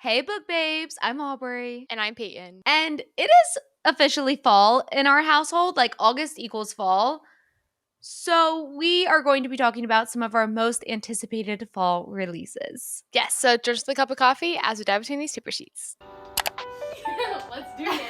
Hey, book babes. I'm Aubrey. And I'm Peyton. And it is officially fall in our household. Like August equals fall. So we are going to be talking about some of our most anticipated fall releases. Yes, so just a cup of coffee as we dive between these super sheets. Let's do this.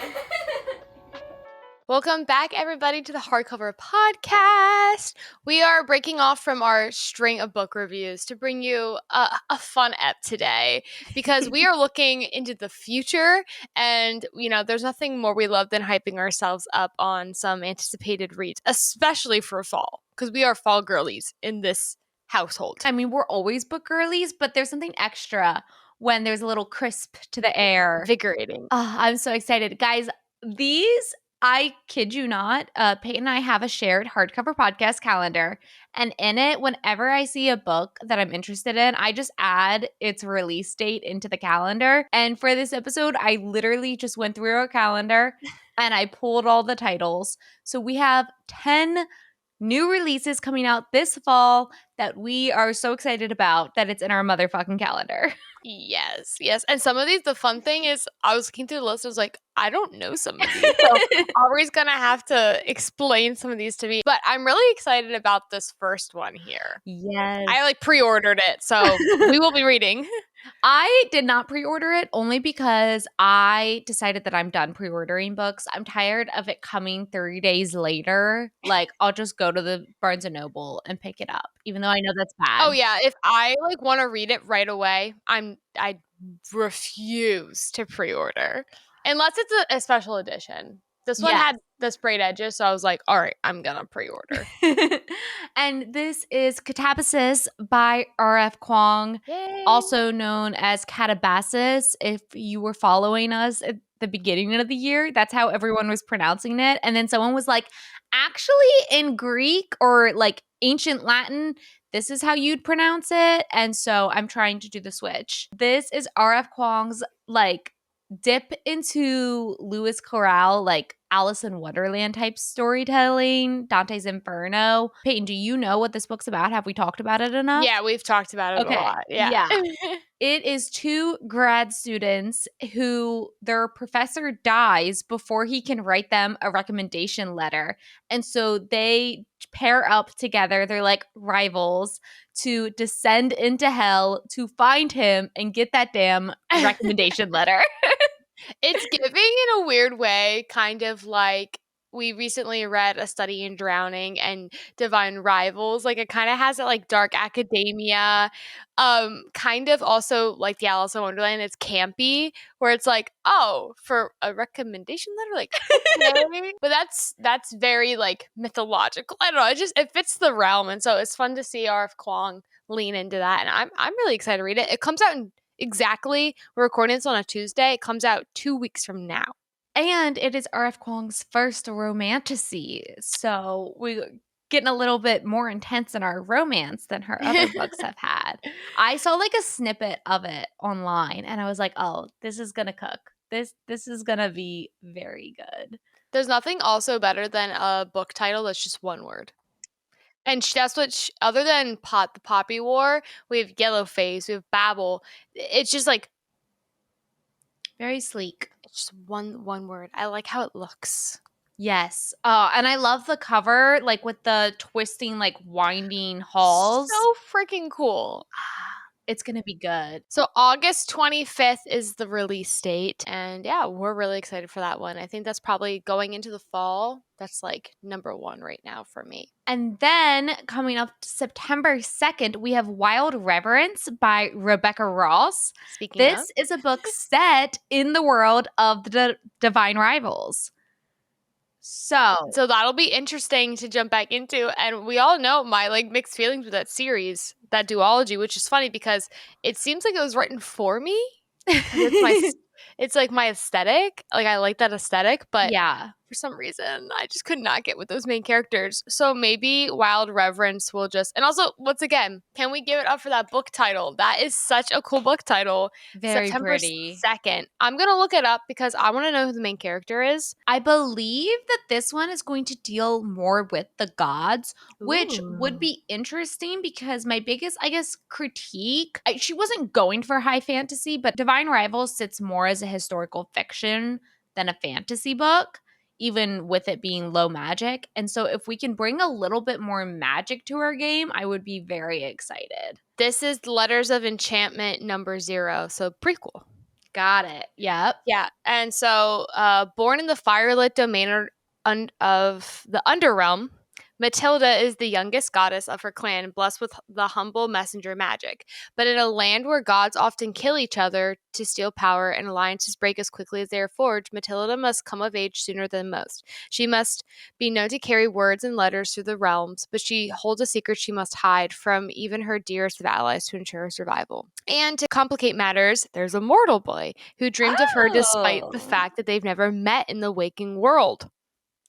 Welcome back, everybody, to the Hardcover podcast. We are breaking off from our string of book reviews to bring you a fun ep today because we are looking into the future. And, there's nothing more we love than hyping ourselves up on some anticipated reads, especially for fall, because we are fall girlies in this household. I mean, we're always book girlies, but there's something extra when there's a little crisp to the air. Invigorating. Oh, I'm so excited. Guys, I kid you not, Peyton and I have a shared hardcover podcast calendar. And in it, whenever I see a book that I'm interested in, I just add its release date into the calendar. And for this episode, I literally just went through our calendar and I pulled all the titles. So we have 10 new releases coming out this fall that we are so excited about that it's in our motherfucking calendar. Yes. And some of these, the fun thing is, I was looking through the list, I was like, I don't know some of these. So Aubrey's going to have to explain some of these to me. But I'm really excited about this first one here. Yes. I pre-ordered it, so we will be reading. I did not pre-order it only because I decided that I'm done pre-ordering books. I'm tired of it coming 3 days later. Like, I'll just go to the Barnes & Noble and pick it up, even though I know that's bad. Oh, yeah. If I, want to read it right away, I refuse to pre-order. Unless it's a special edition. This one had the sprayed edges, so I was like, all right, I'm going to pre-order. And this is Katabasis by R.F. Kuang, also known as Katabasis. If you were following us at the beginning of the year, that's how everyone was pronouncing it. And then someone was like, actually, in Greek or like ancient Latin, this is how you'd pronounce it. And so I'm trying to do the switch. This is R.F. Kuang's dip into Lewis Carroll, Alice in Wonderland type storytelling, Dante's Inferno. Peyton, do you know what this book's about? Have we talked about it enough? Yeah, we've talked about it a lot. Yeah. It is two grad students who their professor dies before he can write them a recommendation letter. And so they pair up together. They're like rivals to descend into hell to find him and get that damn recommendation letter. It's giving in a weird way, kind of like we recently read A Study in Drowning and Divine Rivals. Like it kind of has that dark academia, kind of also like the Alice in Wonderland. It's campy, where it's like, oh, for a recommendation letter, okay. But that's very mythological. I don't know. It fits the realm, and so it's fun to see R.F. Kuang lean into that. And I'm really excited to read it. It comes out in we're recording this on a Tuesday. It comes out 2 weeks from now. And it is R.F. Kuang's first romantasy. So we're getting a little bit more intense in our romance than her other books have had. I saw a snippet of it online and I was like, oh, this is going to cook. This is going to be very good. There's nothing also better than a book title that's just one word. And that's what, other than the Poppy War, we have Yellow Phase, we have Babel. It's just very sleek. It's just one word. I like how it looks. Yes. And I love the cover, with the twisting, winding halls. So freaking cool. It's going to be good. So August 25th is the release date. And yeah, we're really excited for that one. I think that's probably going into the fall. That's number one right now for me. And then coming up September 2nd, we have Wild Reverence by Rebecca Ross. This is a book set in the world of the Divine Rivals. So that'll be interesting to jump back into. And we all know my mixed feelings with that series, that duology, which is funny because it seems like it was written for me. It's my aesthetic. I like that aesthetic, but yeah, for some reason. I just could not get with those main characters. So maybe Wild Reverence will just, and also, once again, can we give it up for that book title? That is such a cool book title. Very September pretty. 2nd. I'm going to look it up because I want to know who the main character is. I believe that this one is going to deal more with the gods, which would Ooh. be interesting because my biggest, I guess, critique, she wasn't going for high fantasy, but Divine Rivals sits more as a historical fiction than a fantasy book, even with it being low magic. And so if we can bring a little bit more magic to our game, I would be very excited. This is Letters of Enchantment #0, so prequel. Got it. Yep. Yeah, and so born in the firelit domain of the Underrealm, Matilda is the youngest goddess of her clan, blessed with the humble messenger magic. But in a land where gods often kill each other to steal power and alliances break as quickly as they are forged, Matilda must come of age sooner than most. She must be known to carry words and letters through the realms, but she holds a secret she must hide from even her dearest of allies to ensure her survival. And to complicate matters, there's a mortal boy who dreams of her despite the fact that they've never met in the waking world.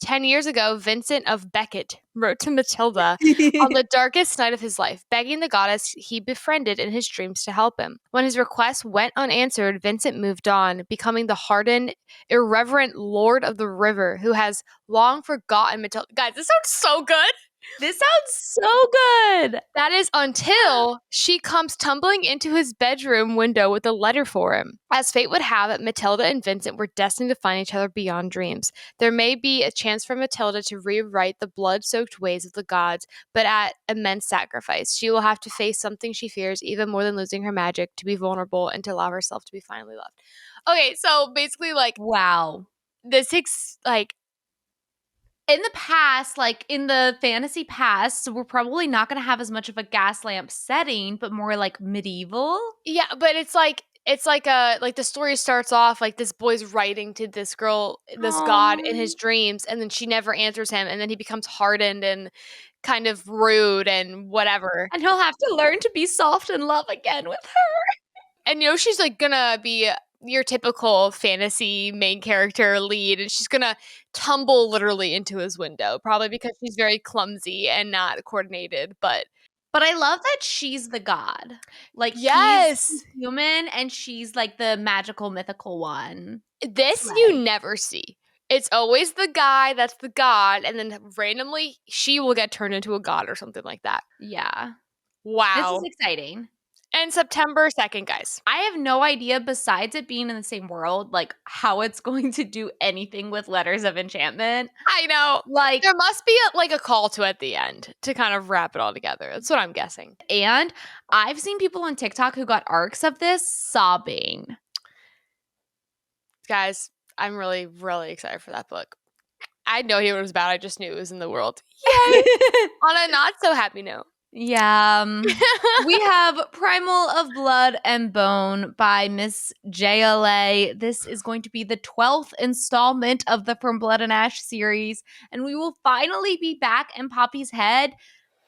10 years ago, Vincent of Beckett wrote to Matilda on the darkest night of his life, begging the goddess he befriended in his dreams to help him. When his request went unanswered, Vincent moved on, becoming the hardened, irreverent lord of the river who has long forgotten Matilda. Guys, this sounds so good. This sounds so good. That is until she comes tumbling into his bedroom window with a letter for him. As fate would have it, Matilda and Vincent were destined to find each other beyond dreams. There may be a chance for Matilda to rewrite the blood-soaked ways of the gods, but at immense sacrifice. She will have to face something she fears even more than losing her magic, to be vulnerable and to allow herself to be finally loved. Okay, so basically, like, wow. this in the past, like in the fantasy past, so we're probably not going to have as much of a gas lamp setting, but more like medieval. Yeah, but it's like the story starts off like this boy's writing to this girl, this god in his dreams, and then she never answers him, and then he becomes hardened and kind of rude and whatever. And he'll have to learn to be soft and love again with her. And she's like gonna be your typical fantasy main character lead, and she's gonna tumble literally into his window, probably because she's very clumsy and not coordinated, but I love that she's the god. Like, yes, he's human and she's like the magical, mythical one. This you never see. It's always the guy that's the god, and then randomly she will get turned into a god or something like that. Yeah. Wow. This is exciting. And September 2nd, guys. I have no idea, besides it being in the same world, like how it's going to do anything with Letters of Enchantment. I know. Like, there must be a call to at the end to kind of wrap it all together. That's what I'm guessing. And I've seen people on TikTok who got arcs of this sobbing. Guys, I'm really, really excited for that book. I had no idea what it was about. I just knew it was in the world. Yay! On a not so happy note. Yeah. We have Primal of Blood and Bone by Miss JLA. This is going to be the 12th installment of the From Blood and Ash series, and we will finally be back in Poppy's head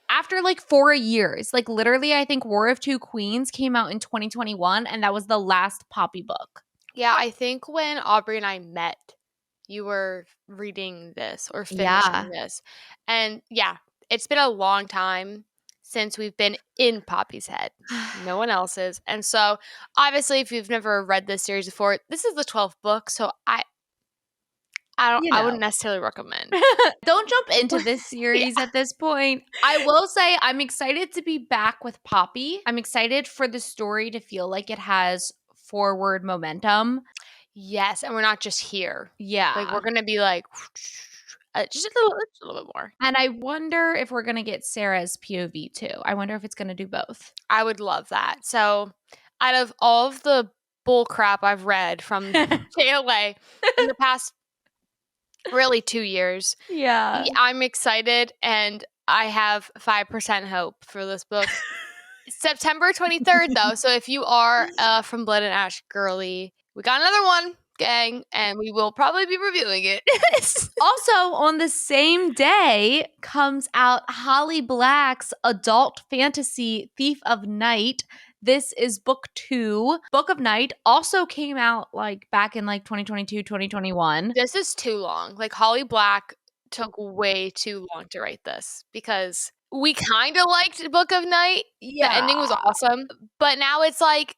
after like 4 years. Like, literally, I think War of Two Queens came out in 2021, and that was the last Poppy book. Yeah, I think when Aubrey and I met, you were reading this or finishing this. And yeah, it's been a long time since we've been in Poppy's head. No one else's. And so, obviously, if you've never read this series before, this is the 12th book, so I wouldn't necessarily recommend. Don't jump into this series at this point. I will say I'm excited to be back with Poppy. I'm excited for the story to feel like it has forward momentum. Yes, and we're not just here. Yeah. Like, we're going to be like just a little bit more. And I wonder if we're going to get Sarah's POV too. I wonder if it's going to do both. I would love that. So, out of all of the bull crap I've read from JLA in the past really 2 years, yeah, I'm excited, and I have 5% hope for this book. September 23rd, though. So if you are From Blood and Ash girly, we got another one, gang, and we will probably be reviewing it. Also, on the same day comes out Holly Black's adult fantasy Thief of Night. This is book 2. Book of Night also came out like back in like 2022, 2021. This is too long. Like, Holly Black took way too long to write this because we kind of liked Book of Night. The Yeah. ending was awesome, but now it's like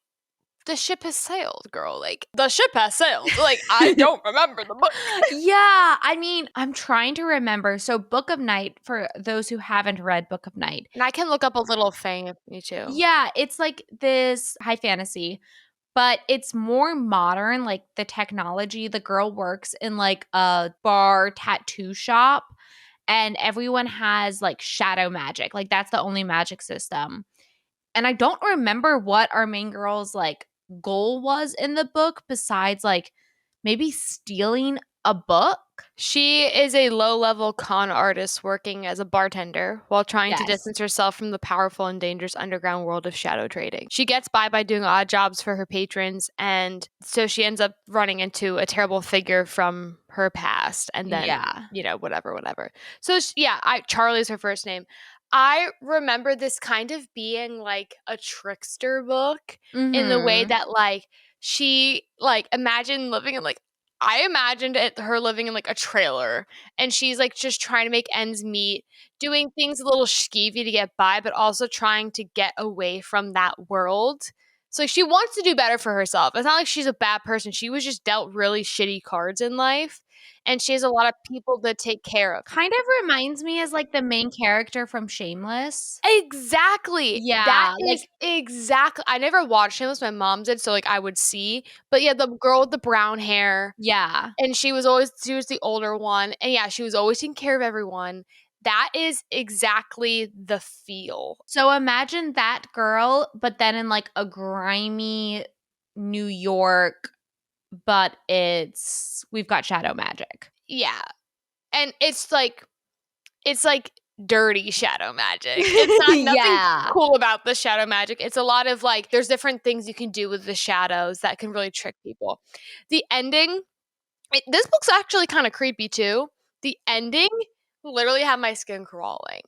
the ship has sailed, girl. Like, the ship has sailed. Like, I don't remember the book. Yeah, I mean, I'm trying to remember. So, Book of Night, for those who haven't read Book of Night, And I can look up a little thing if you too. yeah, it's like this high fantasy, but it's more modern, like the technology. The girl works in like a bar tattoo shop, and everyone has like shadow magic. Like, that's the only magic system. And I don't remember what our main girl's like goal was in the book besides like maybe stealing a book. She is a low-level con artist working as a bartender while trying to Yes. distance herself from the powerful and dangerous underground world of shadow trading. She gets by doing odd jobs for her patrons, and so she ends up running into a terrible figure from her past, and then, Yeah. whatever. So, Charlie's her first name. I remember this kind of being like a trickster book in the way Mhm. that, like, she, like, imagine living in, like, I imagined her living in like a trailer, and she's like just trying to make ends meet, doing things a little skeevy to get by, but also trying to get away from that world. So she wants to do better for herself. It's not like she's a bad person. She was just dealt really shitty cards in life, and she has a lot of people to take care of. Kind of reminds me as like the main character from Shameless. Exactly. That Yeah, is like exactly. I never watched Shameless. My mom did, so like I would see. But yeah, the girl with the brown hair. yeah. And she was the older one, and yeah, she was always taking care of everyone. That is exactly the feel. So imagine that girl, but then in like a grimy New York, but we've got shadow magic. Yeah. And it's like dirty shadow magic. It's not nothing Yeah. cool about the shadow magic. It's a lot of like there's different things you can do with the shadows that can really trick people. The ending, this book's actually kind of creepy too. The ending literally had my skin crawling.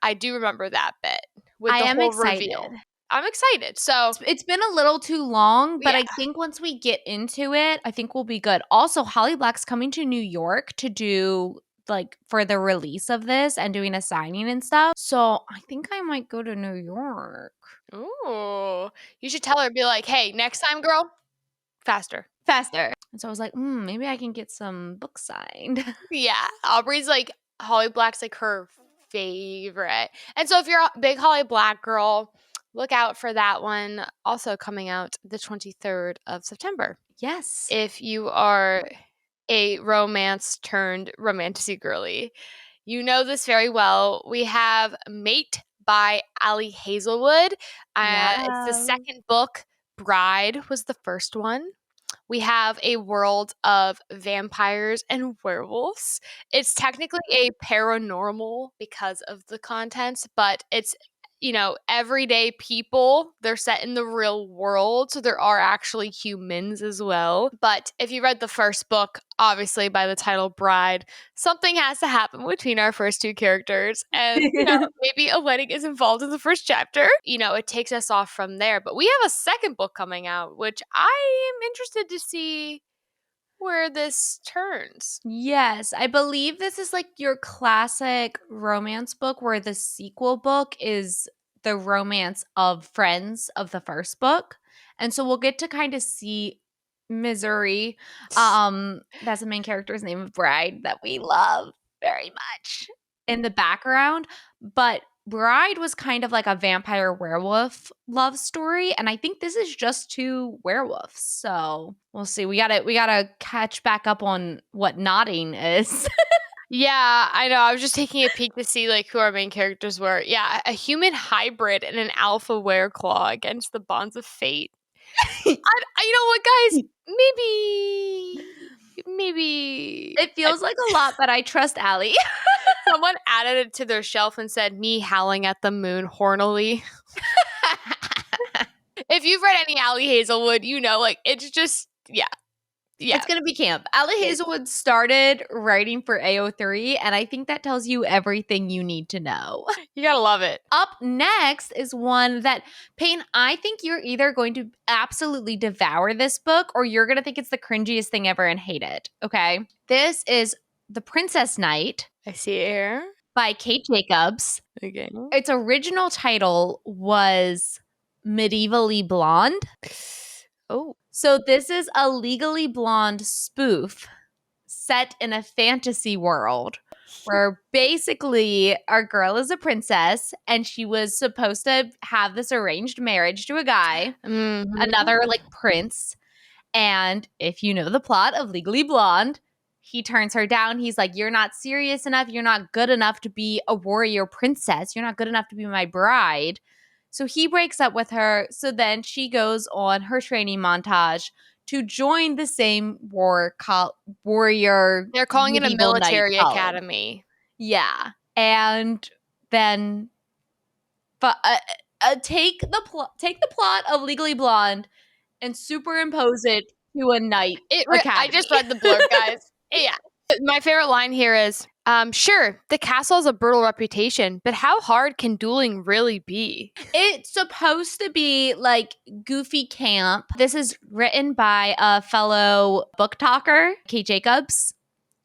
I do remember that bit with I the am whole excited. reveal. I'm excited. So, It's been a little too long, but yeah. I think once we get into it, I think we'll be good. Also, Holly Black's coming to New York to do like for the release of this and doing a signing and stuff. So I think I might go to New York. Ooh. You should tell her, be like, hey, next time, girl, faster. Faster. And so I was like, maybe I can get some books signed. Yeah. Aubrey's like, Holly Black's like her favorite. And so if you're a big Holly Black girl, look out for that one. Also coming out the 23rd of September. Yes. If you are a romance turned romantasy girly, you know this very well. We have Mate by Ali Hazelwood. It's the Wow. second book. Bride was the first one. We have a world of vampires and werewolves. It's technically a paranormal because of the contents, but it's everyday people. They're set in the real world, so there are actually humans as well. But if you read the first book, obviously by the title Bride, something has to happen between our first two characters. And, maybe a wedding is involved in the first chapter. It takes us off from there. But we have a second book coming out, which I am interested to see where this turns. Yes, I believe this is like your classic romance book where the sequel book is the romance of friends of the first book. And so we'll get to kind of see Misery. That's the main character's name of Bride that we love very much in the background. But Bride was kind of like a vampire werewolf love story, and I think this is just two werewolves. So we'll see. We gotta catch back up on what nodding is. Yeah, I know. I was just taking a peek to see like who our main characters were. Yeah, a human hybrid and an alpha wereclaw against the bonds of fate. You know what, guys? Maybe It feels like a lot, but I trust Allie. someone added it to their shelf and said, "Me howling at the moon hornily." If you've read any Allie Hazelwood, like it's just Yeah. It's going to be camp. Allie Hazelwood started writing for AO3, and I think that tells you everything you need to know. You gotta love it. Up next is one that, Payne, I think you're either going to absolutely devour this book or you're going to think it's the cringiest thing ever and hate it. Okay. This is The Princess Knight I see it here. by Kate Jacobs. Okay. Its original title was Medievally Blonde. Oh. So this is a Legally Blonde spoof set in a fantasy world where basically our girl is a princess and she was supposed to have this arranged marriage to a guy, another like prince. And if you know the plot of Legally Blonde, he turns her down. He's like, you're not serious enough. You're not good enough to be a warrior princess. You're not good enough to be my bride. So he breaks up with her. So then she goes on her training montage to join the same warrior. They're calling it a medieval knight military college. academy. Yeah. And then take the plot of Legally Blonde and superimpose it to a knight academy. I just read the blurb, guys. Yeah. My favorite line here is, sure, the castle has a brutal reputation, but how hard can dueling really be? It's supposed to be like goofy camp. This is written by a fellow book talker, Kate Jacobs.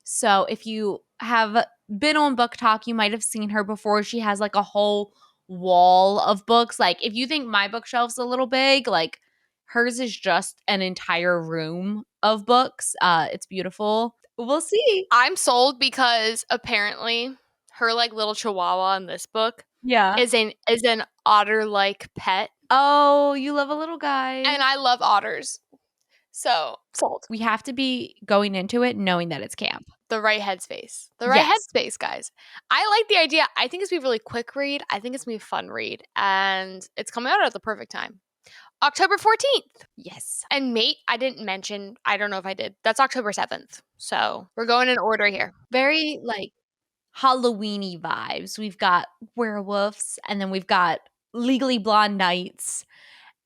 So if you have been on Book Talk, you might have seen her before. She has like a whole wall of books. Like if you think my bookshelf's a little big, like hers is just an entire room of books. It's beautiful. We'll see. I'm sold because apparently her like little chihuahua in this book is an otter-like pet. Oh, you love a little guy. And I love otters. So, sold. We have to be going into it knowing that it's camp. The right headspace. The right headspace, guys. I like the idea. I think it's going to be a really quick read. I think it's going to be a fun read. And it's coming out at the perfect time. October 14th. Yes. And Mate, I didn't mention. I don't know if I did. That's October 7th. So we're going in order here. Very like Halloween-y vibes. We've got werewolves and then we've got Legally Blonde knights.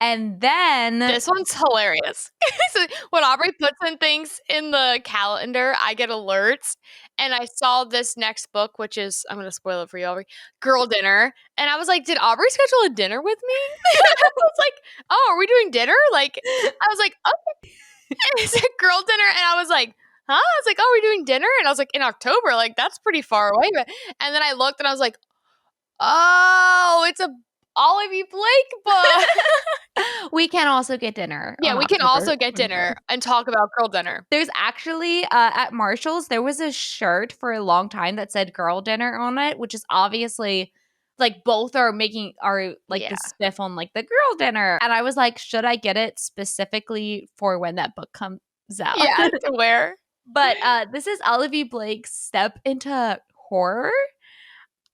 And then this one's hilarious. So when Aubrey puts in things in the calendar, I get alerts. And I saw this next book, which is, I'm going to spoil it for you, Aubrey, Girl Dinner. And I was like, did Aubrey schedule a dinner with me? I was like, oh, are we doing dinner? Like, I was like, okay. And it said Girl Dinner. And I was like, huh? I was like, oh, are we doing dinner? And I was like, in October, like, that's pretty far away. And then I looked and I was like, oh, it's a Olivia Blake book. We can also get dinner. Yeah, we can also get dinner and talk about Girl Dinner. There's actually at Marshall's, there was a shirt for a long time that said Girl Dinner on it, which is obviously like both are the spiff on like the Girl Dinner. And I was like, should I get it specifically for when that book comes out? Yeah, to wear. But this is Olivia Blake's step into horror.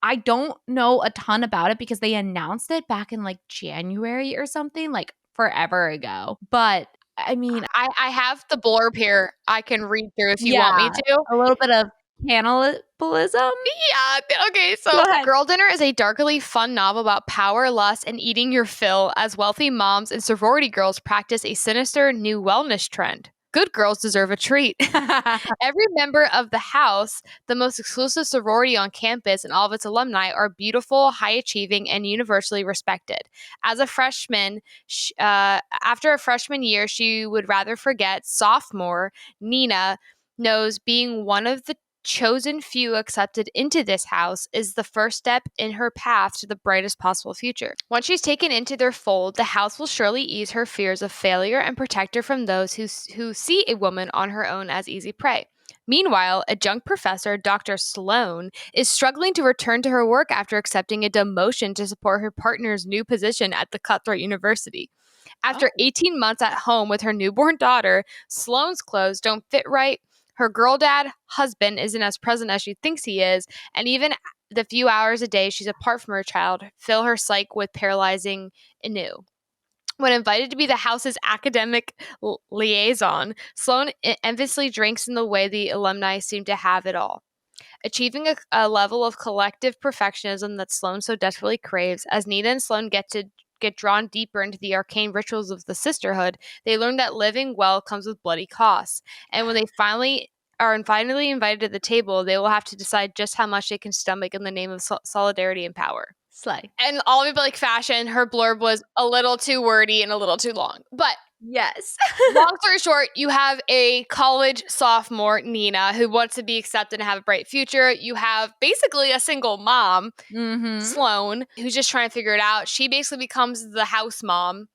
I don't know a ton about it because they announced it back in like January or something, like forever ago. But I mean, I have the blurb here. I can read through if you want me to. A little bit of cannibalism. Yeah. Okay. So, Girl Dinner is a darkly fun novel about power, lust, and eating your fill as wealthy moms and sorority girls practice a sinister new wellness trend. Good girls deserve a treat. Every member of the house, the most exclusive sorority on campus, and all of its alumni are beautiful, high-achieving, and universally respected. As a freshman, after a freshman year, she would rather forget. Sophomore, Nina knows being one of the chosen few accepted into this house is the first step in her path to the brightest possible future. Once she's taken into their fold, the house will surely ease her fears of failure and protect her from those who see a woman on her own as easy prey. Meanwhile, adjunct professor Dr. Sloan is struggling to return to her work after accepting a demotion to support her partner's new position at the Cutthroat University. After 18 months at home with her newborn daughter, Sloan's clothes don't fit right. Her girl dad husband isn't as present as she thinks he is, and even the few hours a day she's apart from her child fill her psyche with paralyzing ennui. When invited to be the house's academic liaison, Sloan enviously drinks in the way the alumni seem to have it all, achieving a level of collective perfectionism that Sloan so desperately craves. As Nina and Sloan get to get drawn deeper into the arcane rituals of the sisterhood, they learn that living well comes with bloody costs. And when they finally invited to the table, they will have to decide just how much they can stomach in the name of solidarity and power. Slay. And all of it, like fashion, her blurb was a little too wordy and a little too long. But yes. long story short, you have a college sophomore, Nina, who wants to be accepted and have a bright future. You have basically a single mom, Sloane, who's just trying to figure it out. She basically becomes the house mom.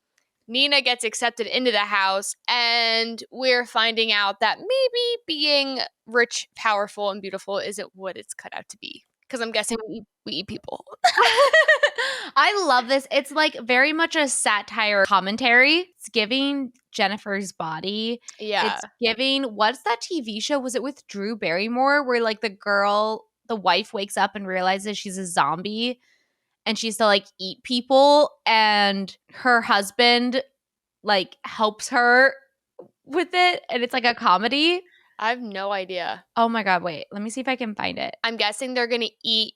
Nina gets accepted into the house, and we're finding out that maybe being rich, powerful, and beautiful isn't what it's cut out to be. Because I'm guessing we eat people. I love this. It's like very much a satire commentary. It's giving Jennifer's Body. Yeah. It's giving, what's that TV show? Was it with Drew Barrymore where like the wife wakes up and realizes she's a zombie and she's to like eat people, and her husband like helps her with it, and it's like a comedy. I have no idea. Oh my God, wait. Let me see if I can find it. I'm guessing they're going to eat,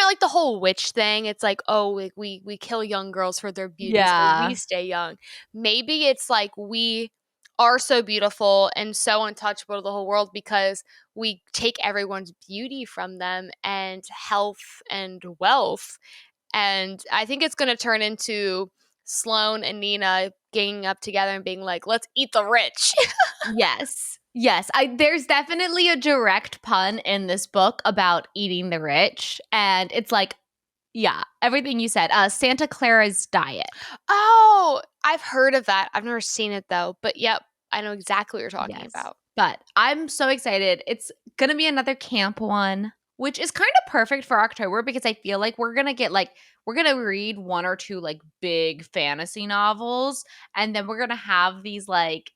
like the whole witch thing. It's like, oh, like we kill young girls for their beauty so we stay young. Maybe it's like we are so beautiful and so untouchable to the whole world because we take everyone's beauty from them and health and wealth. And I think it's going to turn into Sloane and Nina ganging up together and being like, let's eat the rich. Yes. There's definitely a direct pun in this book about eating the rich. And it's like, yeah, everything you said. Santa Clara's Diet. Oh, I've heard of that. I've never seen it though. But yep, I know exactly what you're talking about. But I'm so excited. It's going to be another camp one, which is kind of perfect for October because I feel like we're going to read one or two like big fantasy novels, and then we're going to have these like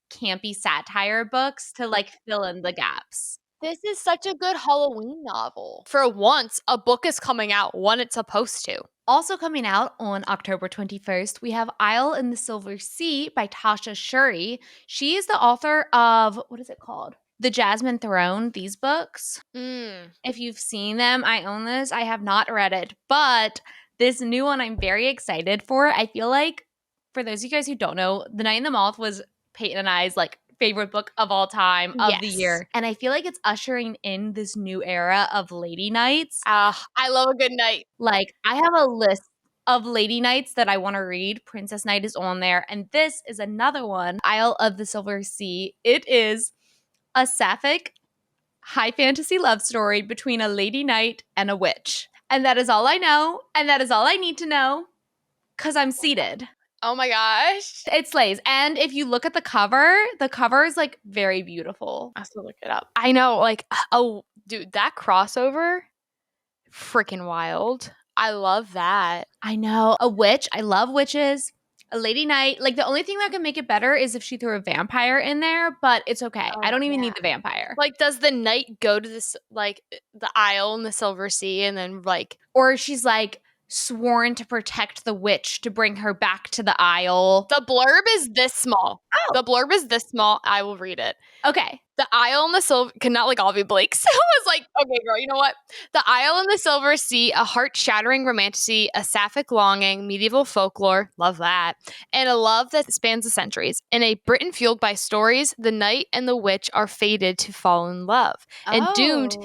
campy satire books to like fill in the gaps. This is such a good Halloween novel. For once, a book is coming out when it's supposed to. Also coming out on October 21st, we have Isle in the Silver Sea by Tasha Shuri. She is the author of, what is it called? The Jasmine Throne, these books. If you've seen them, I own this. I have not read it, but this new one I'm very excited for. I feel like, for those of you guys who don't know, The Night in the Moth was Peyton and I's like favorite book of all time of the year. And I feel like it's ushering in this new era of lady nights. I love a good night. Like, I have a list of lady nights that I want to read. Princess Night is on there. And this is another one, Isle of the Silver Sea. It is a sapphic high fantasy love story between a lady knight and a witch. And that is all I know. And that is all I need to know because I'm seated. Oh my gosh. It slays. And if you look at the cover is like very beautiful. I have to look it up. I know, like, oh, dude, that crossover, freaking wild. I love that. I know. A witch. I love witches. A lady knight. Like, the only thing that can make it better is if she threw a vampire in there, but it's okay. I don't even need the vampire. Like, does the knight go to this, like, the Isle in the Silver Sea and then, like... Or she's, like, sworn to protect the witch to bring her back to the Isle. The blurb is this small. Oh. The blurb is this small. I will read it. Okay. The Isle in the Silver... Cannot like all be Blake. So I was like, okay, girl, you know what? The Isle in the Silver Sea, a heart-shattering romantasy, a sapphic longing, medieval folklore, love that, and a love that spans the centuries. In a Britain fueled by stories, the knight and the witch are fated to fall in love and doomed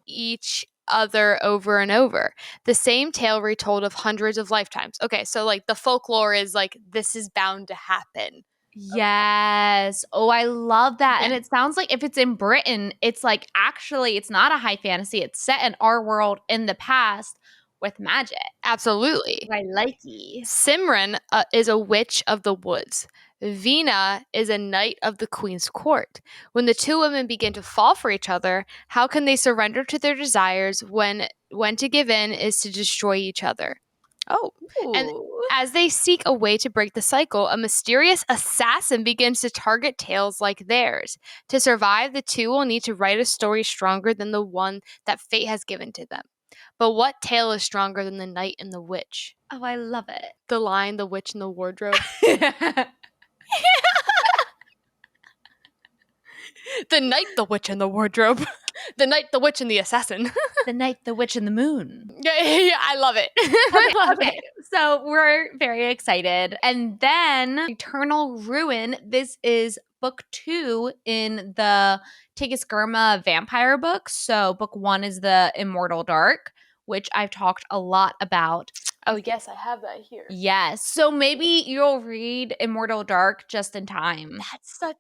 each other over and over. The same tale retold of hundreds of lifetimes. Okay, so like the folklore is like, this is bound to happen. Yes. Oh, I love that. Yeah. And it sounds like if it's in Britain, it's like actually it's not a high fantasy. It's set in our world in the past with magic. Absolutely. I like it. Simran is a witch of the woods. Veena is a knight of the queen's court. When the two women begin to fall for each other, how can they surrender to their desires when to give in is to destroy each other? Oh. Ooh. And as they seek a way to break the cycle, a mysterious assassin begins to target tales like theirs. To survive, the two will need to write a story stronger than the one that fate has given to them. But what tale is stronger than the knight and the witch? Oh, I love it. The Lion, the Witch, and the Wardrobe. The Knight, the Witch, and the Wardrobe. The Knight, the Witch, and the Assassin. The Night, the Witch, and the Moon. Yeah, I love it. I love Okay. it. So we're very excited. And then Eternal Ruin. This is book 2 in the Tegiskerma vampire books. So book 1 is the Immortal Dark, which I've talked a lot about. Oh, yes, I have that here. Yes. So maybe you'll read Immortal Dark just in time. That's such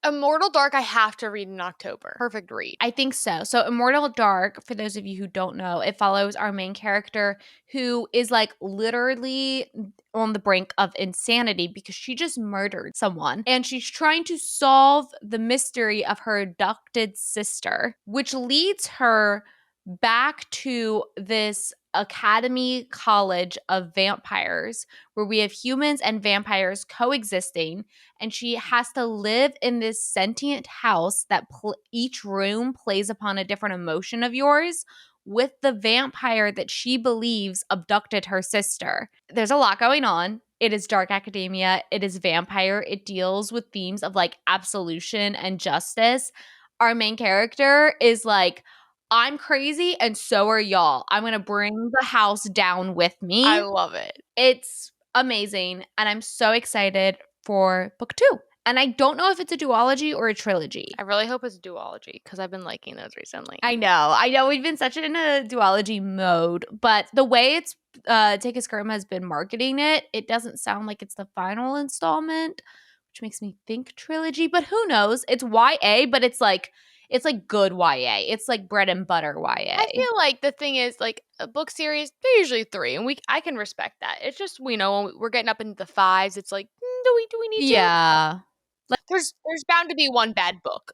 Immortal Dark I have to read in October. Perfect read. I think so. So Immortal Dark, for those of you who don't know, it follows our main character who is like literally on the brink of insanity because she just murdered someone and she's trying to solve the mystery of her abducted sister, which leads her back to this academy college of vampires where we have humans and vampires coexisting, and she has to live in this sentient house that each room plays upon a different emotion of yours with the vampire that she believes abducted her sister. There's a lot going on. It is dark academia, it is vampire, it deals with themes of like absolution and justice. Our main character is like, I'm crazy and so are y'all. I'm going to bring the house down with me. I love it. It's amazing. And I'm so excited for book 2. And I don't know if it's a duology or a trilogy. I really hope it's a duology because I've been liking those recently. I know. We've been such in a duology mode, but the way it's Tegiskerma has been marketing it, it doesn't sound like it's the final installment, which makes me think trilogy. But who knows? It's YA, but it's like good YA. It's like bread and butter YA. I feel like the thing is, like, a book series, they're usually 3, and I can respect that. It's just, we know, when we're getting up into the 5s, it's like, do we need to? Yeah. There's bound to be one bad book.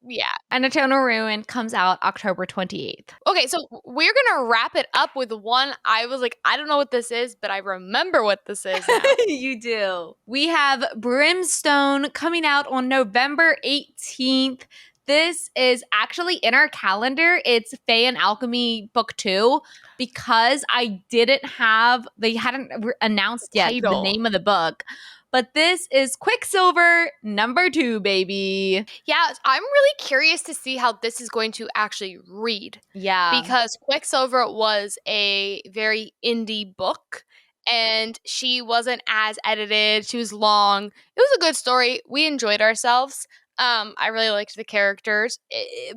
Yeah. And Eternal Ruin comes out October 28th. Okay, so we're going to wrap it up with one I was like, I don't know what this is, but I remember what this is now. You do. We have Brimstone coming out on November 18th. This is actually in our calendar. It's Fae and Alchemy book 2 because they hadn't announced yet the name of the book. But this is Quicksilver number 2, baby. Yeah, I'm really curious to see how this is going to actually read. Yeah. Because Quicksilver was a very indie book, and she wasn't as edited. She was long. It was a good story. We enjoyed ourselves. I really liked the characters,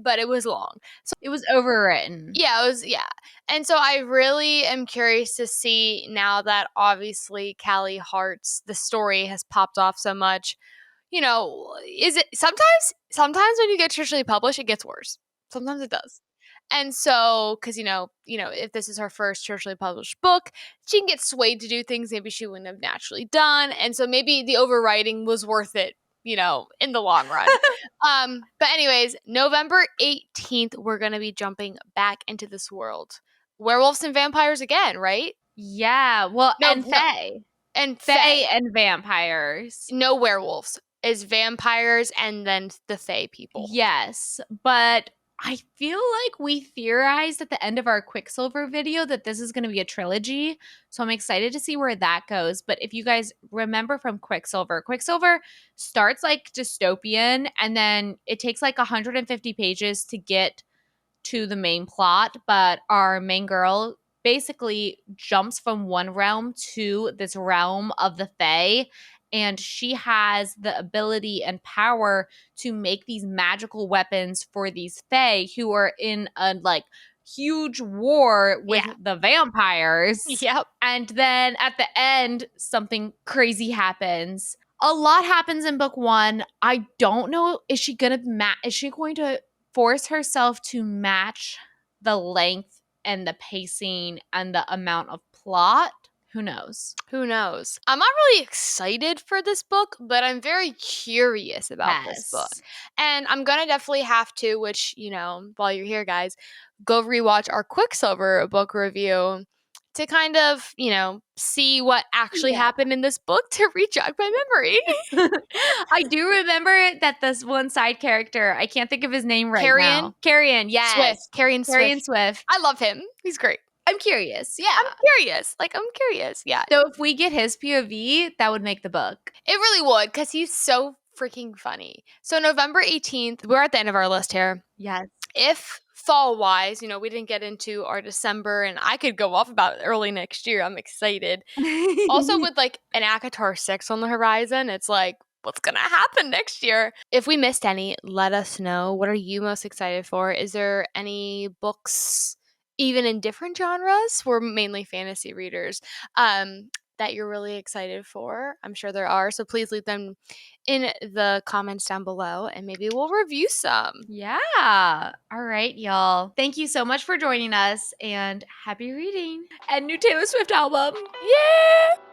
but it was long. So it was overwritten. Yeah, it was, yeah. And so I really am curious to see, now that obviously Callie Hart's, the story has popped off so much, you know, is it sometimes when you get traditionally published, it gets worse. Sometimes it does. And so, because, if this is her first traditionally published book, she can get swayed to do things maybe she wouldn't have naturally done. And so maybe the overwriting was worth it, in the long run. But anyways, November 18th, we're going to be jumping back into this world. Werewolves and vampires again, right? Yeah. Well, and Fae. And Fae and vampires. No werewolves. Is vampires and then the Fae people. Yes, but I feel like we theorized at the end of our Quicksilver video that this is going to be a trilogy, so I'm excited to see where that goes. But if you guys remember from Quicksilver starts like dystopian, and then it takes like 150 pages to get to the main plot, but our main girl basically jumps from one realm to this realm of the Fae, and she has the ability and power to make these magical weapons for these Fae who are in a like huge war with the vampires. Yep. And then at the end, something crazy happens. A lot happens in book 1. I don't know, is she going to force herself to match the length and the pacing and the amount of plot? Who knows? I'm not really excited for this book, but I'm very curious about this book. And I'm going to definitely have to, which, while you're here, guys, go rewatch our Quicksilver book review to kind of, see what actually happened in this book to re-jog my memory. I do remember that this one side character, I can't think of his name right now. Carrion, yes. Swift. Carrion Swift. I love him. He's great. I'm curious. Yeah. I'm curious. Yeah. So if we get his POV, that would make the book. It really would, because he's so freaking funny. So November 18th, we're at the end of our list here. Yes. if fall-wise, we didn't get into our December, and I could go off about early next year. I'm excited. Also, with like an ACOTAR 6 on the horizon, it's like, what's going to happen next year? If we missed any, let us know. What are you most excited for? Is there any books, even in different genres? We're mainly fantasy readers, that you're really excited for. I'm sure there are. So please leave them in the comments down below, and maybe we'll review some. Yeah. All right, y'all. Thank you so much for joining us, and happy reading. And new Taylor Swift album. Yeah!